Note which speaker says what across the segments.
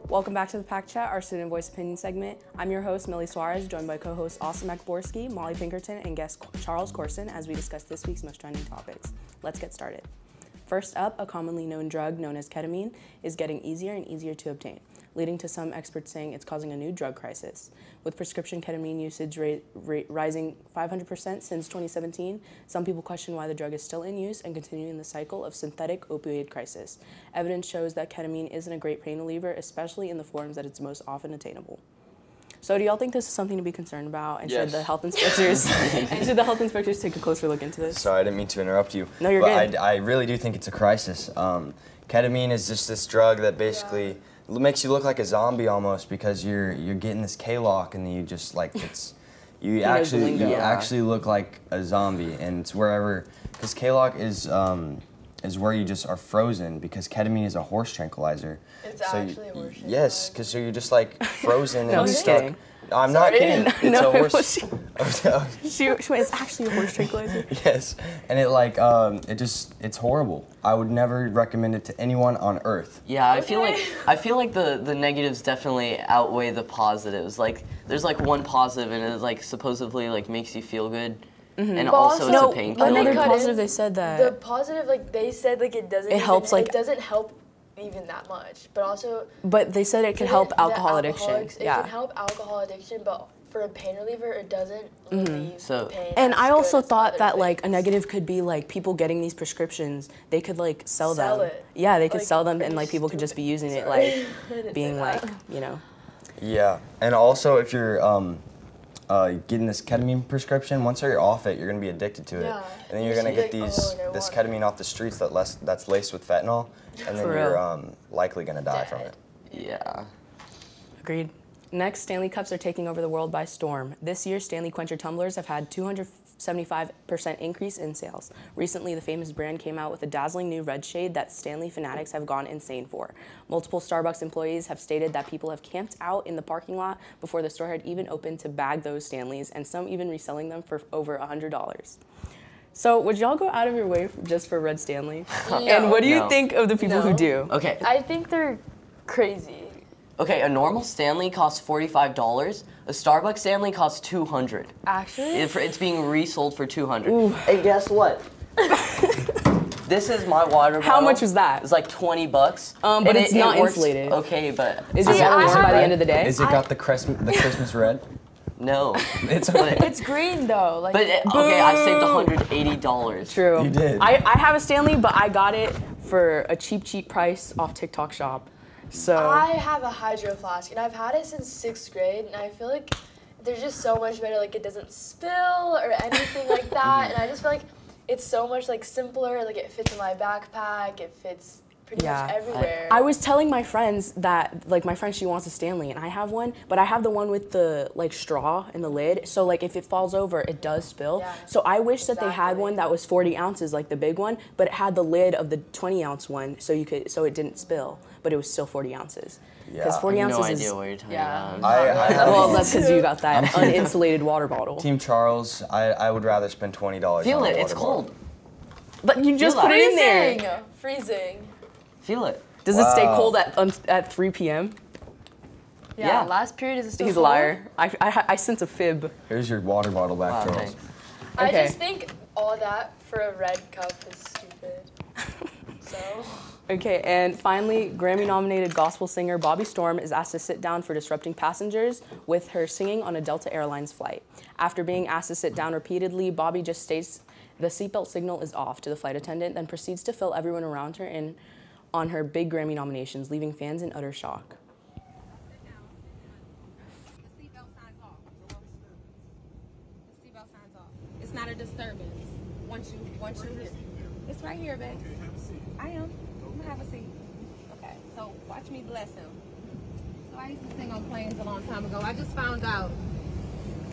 Speaker 1: Welcome back to the Packchat, our student voice opinion segment. I'm your host, Millie Suarez, joined by co-hosts Austin McBorsky, Molly Pinkerton, and guest Charles Corson as we discuss this week's most trending topics. Let's get started. First up, a commonly known drug known as ketamine is getting easier and easier to obtain, leading to some experts saying it's causing a new drug crisis. With prescription ketamine usage rising 500% since 2017, some people question why the drug is still in use and continuing the cycle of synthetic opioid crisis. Evidence shows that ketamine isn't a great pain reliever, especially in the forms that it's most often attainable. So do y'all think this is something to be concerned about? And
Speaker 2: Yes.
Speaker 1: should the health inspectors take a closer look into this?
Speaker 2: Sorry, I didn't mean to interrupt you.
Speaker 1: No, you're good.
Speaker 2: I really do think it's a crisis. Ketamine is just this drug that basically makes you look like a zombie almost, because you're getting this K-lock and you just like you actually look like a zombie, and it's wherever, because K-lock is where you just are frozen, because ketamine is a horse tranquilizer.
Speaker 3: It's actually a horse tranquilizer.
Speaker 2: Yes, because you're just like frozen
Speaker 1: No,
Speaker 2: and
Speaker 1: he's
Speaker 2: stuck.
Speaker 1: kidding.
Speaker 2: I'm not kidding. It's
Speaker 1: No,
Speaker 2: a horse.
Speaker 1: It's actually a horse tranquilizer.
Speaker 2: Yes, and it's horrible. I would never recommend it to anyone on earth.
Speaker 4: Yeah, I feel like the negatives definitely outweigh the positives. Like there's like one positive, and it like supposedly like makes you feel good, and
Speaker 3: But
Speaker 4: also it's
Speaker 3: also-
Speaker 4: a painkiller.
Speaker 1: Another
Speaker 3: cut
Speaker 1: positive,
Speaker 3: in,
Speaker 1: they said
Speaker 3: The
Speaker 1: that
Speaker 3: positive, like they said, like it doesn't.
Speaker 1: It
Speaker 3: doesn't help even that much, but also.
Speaker 1: but they said it could help
Speaker 3: the
Speaker 1: alcohol addiction.
Speaker 3: It
Speaker 1: Yeah.
Speaker 3: can help alcohol addiction, but for a pain reliever, it doesn't relieve
Speaker 4: So-
Speaker 3: pain.
Speaker 1: And
Speaker 3: as
Speaker 1: I
Speaker 3: good
Speaker 1: also
Speaker 3: as
Speaker 1: thought
Speaker 3: other
Speaker 1: that like a
Speaker 3: things.
Speaker 1: negative could be like people getting these prescriptions, they could like sell them.
Speaker 3: it.
Speaker 1: Yeah, they could
Speaker 3: Like,
Speaker 1: sell them,
Speaker 3: are
Speaker 1: and
Speaker 3: you
Speaker 1: like people could just be
Speaker 3: stupid?
Speaker 1: using it
Speaker 3: Sorry.
Speaker 1: like
Speaker 3: I didn't
Speaker 1: being
Speaker 3: say
Speaker 1: like,
Speaker 3: that.
Speaker 1: you know.
Speaker 2: Yeah, and also if you're getting this ketamine prescription, once you're off it, you're gonna be addicted to it,
Speaker 3: Yeah.
Speaker 2: and then you're
Speaker 3: You
Speaker 2: gonna
Speaker 3: should
Speaker 2: get
Speaker 3: be like,
Speaker 2: this
Speaker 3: oh, I
Speaker 2: this
Speaker 3: want
Speaker 2: ketamine off the streets that's laced with fentanyl, and then
Speaker 1: For
Speaker 2: you're
Speaker 1: real.
Speaker 2: likely gonna die from it.
Speaker 4: Yeah.
Speaker 1: Agreed. Next, Stanley Cups are taking over the world by storm. This year, Stanley Quencher tumblers have had 275% increase in sales. Recently, the famous brand came out with a dazzling new red shade that Stanley fanatics have gone insane for. Multiple Starbucks employees have stated that people have camped out in the parking lot before the store had even opened to bag those Stanleys, and some even reselling them for over $100. So, would y'all go out of your way just for red Stanley? And what do you
Speaker 4: No.
Speaker 1: think of the people who
Speaker 3: No.
Speaker 1: do?
Speaker 4: Okay.
Speaker 3: I think they're crazy.
Speaker 4: Okay. A normal Stanley costs $45. A Starbucks Stanley costs $200.
Speaker 3: Actually,
Speaker 4: It's being resold for $200. And guess what? This is my water bottle.
Speaker 1: How much was that?
Speaker 4: It's like $20.
Speaker 1: But
Speaker 4: And
Speaker 1: it's not
Speaker 4: works-
Speaker 1: insulated.
Speaker 4: Okay, but
Speaker 1: Is it
Speaker 3: See, I
Speaker 1: warm by
Speaker 3: have-
Speaker 1: the end of the day?
Speaker 2: Is it got the Christmas red?
Speaker 4: no.
Speaker 2: It's
Speaker 4: But,
Speaker 3: it's green though. Like,
Speaker 4: okay, I saved $180.
Speaker 1: True.
Speaker 2: You did.
Speaker 1: I have a Stanley, but I got it for a cheap price off TikTok Shop. So
Speaker 3: I have a hydro flask, and I've had it since 6th grade, and I feel like there's just so much better. Like it doesn't spill or anything like that, and I just feel like it's so much like simpler. Like it fits in my backpack. It fits pretty
Speaker 1: Yeah.
Speaker 3: much everywhere.
Speaker 1: I was telling my friends that like my friend, she wants a Stanley, and I have one, but I have the one with the like straw in the lid. So like if it falls over, it does spill.
Speaker 3: Yeah,
Speaker 1: So I wish that they had
Speaker 3: exactly.
Speaker 1: one that was 40 ounces, like the big one, but it had the lid of the 20-ounce one, so it didn't spill, but it was still 40 ounces. Because
Speaker 2: Yeah.
Speaker 1: 40
Speaker 4: I have
Speaker 1: ounces
Speaker 4: no
Speaker 1: is.
Speaker 4: idea what you're talking
Speaker 3: Yeah.
Speaker 4: about.
Speaker 2: I have
Speaker 1: Well, that's because you got that uninsulated water bottle.
Speaker 2: Team Charles. I would rather spend $20.
Speaker 4: Feel
Speaker 2: on a
Speaker 4: it. It's
Speaker 2: water bottle.
Speaker 4: cold.
Speaker 1: But you just
Speaker 4: Feel
Speaker 1: put
Speaker 4: that.
Speaker 1: it in there.
Speaker 3: Freezing.
Speaker 4: Feel it.
Speaker 1: Does it stay
Speaker 2: Wow.
Speaker 1: cold at 3 p.m.?
Speaker 3: Yeah.
Speaker 4: Yeah.
Speaker 3: Last period is still.
Speaker 1: He's a
Speaker 3: cold.
Speaker 1: liar. I sense a fib.
Speaker 2: Here's your water bottle back,
Speaker 4: Wow,
Speaker 2: Charles.
Speaker 4: thanks.
Speaker 3: I
Speaker 1: Okay.
Speaker 3: just think all that for a red cup is stupid. So.
Speaker 1: Okay, and finally, Grammy-nominated gospel singer Bobby Storm is asked to sit down for disrupting passengers with her singing on a Delta Airlines flight. After being asked to sit down repeatedly, Bobby just states the seatbelt signal is off to the flight attendant, then proceeds to fill everyone around her in on her big Grammy nominations, leaving fans in utter shock.
Speaker 5: The seatbelt signs off. The seatbelt signs off. It's not a disturbance. Once you hit, it's right here, babe. I am. I'm gonna have a seat. Okay. So watch me bless him. So I used to sing on planes a long time ago. I just found out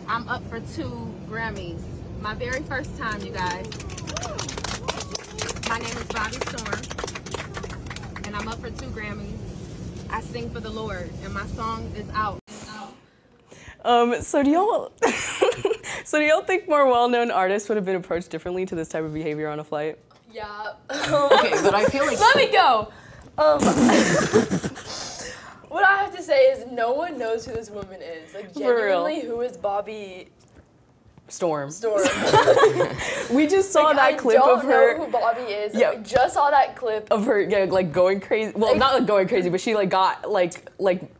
Speaker 5: I'm up for 2 Grammys. My very first time, you guys. My name is Bobby Storm, and I'm up for 2 Grammys. I sing for the Lord, and my song is out.
Speaker 1: So do y'all so do y'all think more well-known artists would have been approached differently to this type of behavior on a flight?
Speaker 3: Yeah.
Speaker 4: Okay, but I feel like
Speaker 3: Let me go. What I have to say is no one knows who this woman is. Like,
Speaker 1: For real.
Speaker 3: genuinely, who is Bobby
Speaker 1: Storm.
Speaker 3: Storm?
Speaker 1: We just saw that clip of her.
Speaker 3: I don't know who Bobby is.
Speaker 1: Yeah.
Speaker 3: We just saw that clip.
Speaker 1: Of her, yeah, like going crazy. Well,
Speaker 3: Like-
Speaker 1: not like going crazy, but she like got like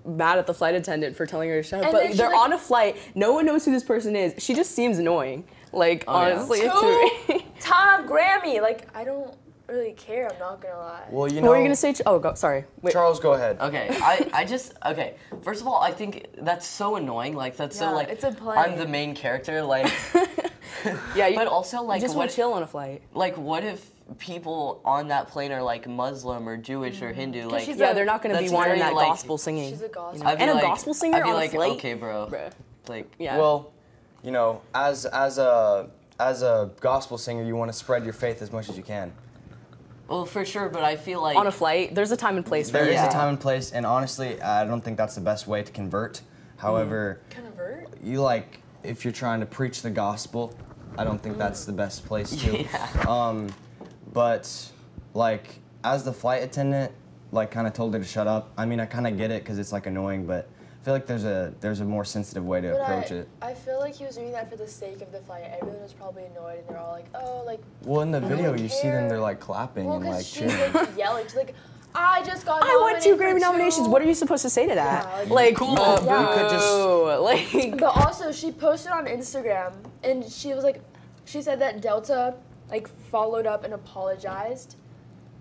Speaker 1: mad at the flight attendant for telling her to shut up.
Speaker 3: And
Speaker 1: But
Speaker 3: then she,
Speaker 1: they're
Speaker 3: like-
Speaker 1: on a flight. No one knows who this person is. She just seems annoying. Like
Speaker 4: Oh, yeah.
Speaker 1: honestly, it's me.
Speaker 3: Two-time Grammy. Like, I don't really care. I'm not gonna lie.
Speaker 2: Well, you
Speaker 1: What
Speaker 2: know.
Speaker 1: were you gonna say? Oh, go. Sorry. Wait.
Speaker 2: Charles, go ahead.
Speaker 4: Okay, okay. First of all, I think that's so annoying. Like, that's so
Speaker 3: Yeah,
Speaker 4: like,
Speaker 3: it's a plane.
Speaker 4: I'm the main character. Like,
Speaker 1: Yeah.
Speaker 4: but also like,
Speaker 1: you just want
Speaker 4: what,
Speaker 1: to chill on a flight.
Speaker 4: like, what if people on that plane are like Muslim or Jewish or Hindu? Like,
Speaker 3: she's
Speaker 1: Yeah, they're not gonna be
Speaker 4: That's
Speaker 1: wanting
Speaker 4: very,
Speaker 1: that
Speaker 4: like-
Speaker 1: gospel singing.
Speaker 3: She's a gospel.
Speaker 4: I'd be
Speaker 1: And a
Speaker 4: like-
Speaker 1: gospel singer
Speaker 4: I'd be
Speaker 1: on a
Speaker 4: like,
Speaker 1: flight?
Speaker 4: okay, bro.
Speaker 1: Bruh.
Speaker 4: Like,
Speaker 1: Yeah.
Speaker 2: Well, you know, as a gospel singer, you want to spread your faith as much as you can.
Speaker 4: well, for sure. But I feel like
Speaker 1: On a flight, there's a time and place for
Speaker 2: There
Speaker 1: it.
Speaker 2: is
Speaker 4: Yeah.
Speaker 2: a time and place, and honestly, I don't think that's the best way to convert. However,
Speaker 3: Convert?
Speaker 2: you like if you're trying to preach the gospel, I don't think that's the best place to.
Speaker 4: Yeah.
Speaker 2: But like as the flight attendant, like kind of told her to shut up. I mean, I kind of get it because it's like annoying, but I feel like there's a more sensitive way to
Speaker 3: But
Speaker 2: approach it.
Speaker 3: I feel like he was doing that for the sake of the flight. Everyone was probably annoyed, and they're all like, "Oh, like."
Speaker 2: Well, in the
Speaker 3: I don't
Speaker 2: video, you see them,
Speaker 3: care.
Speaker 2: they're like clapping
Speaker 3: Well,
Speaker 2: and
Speaker 3: because
Speaker 2: like
Speaker 3: she's
Speaker 2: cheering.
Speaker 3: like yelling. She's like, "I just got
Speaker 1: I won 2
Speaker 3: nominated for
Speaker 1: Grammy nominations.
Speaker 3: 2."
Speaker 1: What are you supposed to say to that?
Speaker 3: Yeah,
Speaker 1: like,
Speaker 4: cool.
Speaker 2: You could just
Speaker 1: boo. Like,
Speaker 3: But also, she posted on Instagram, and she was like, she said that Delta like followed up and apologized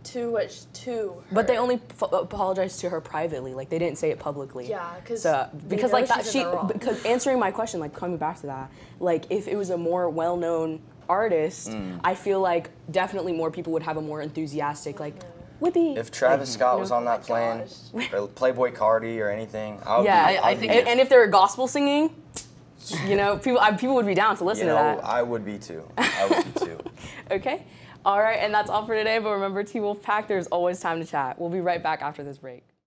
Speaker 3: to her.
Speaker 1: but they only apologized to her privately. Like, they didn't say it publicly.
Speaker 3: Yeah, because
Speaker 1: because like that
Speaker 3: she's in the wrong.
Speaker 1: because answering my question, like coming back to that, like if it was a more well-known artist, I feel like definitely more people would have a more enthusiastic like whippy.
Speaker 2: If Travis Scott was
Speaker 1: know,
Speaker 2: on that
Speaker 3: my
Speaker 2: plane,
Speaker 3: gosh.
Speaker 2: or Playboy Cardi or anything, I would
Speaker 1: Yeah,
Speaker 2: be,
Speaker 4: I
Speaker 2: I'd
Speaker 4: think
Speaker 2: be,
Speaker 1: and if they were gospel singing, you know, people would be down to
Speaker 2: you
Speaker 1: listen
Speaker 2: know,
Speaker 1: to that.
Speaker 2: I would be too. I would be too.
Speaker 1: Okay. All right, and that's all for today. But remember, T-Wolf Pack, there's always time to chat. We'll be right back after this break.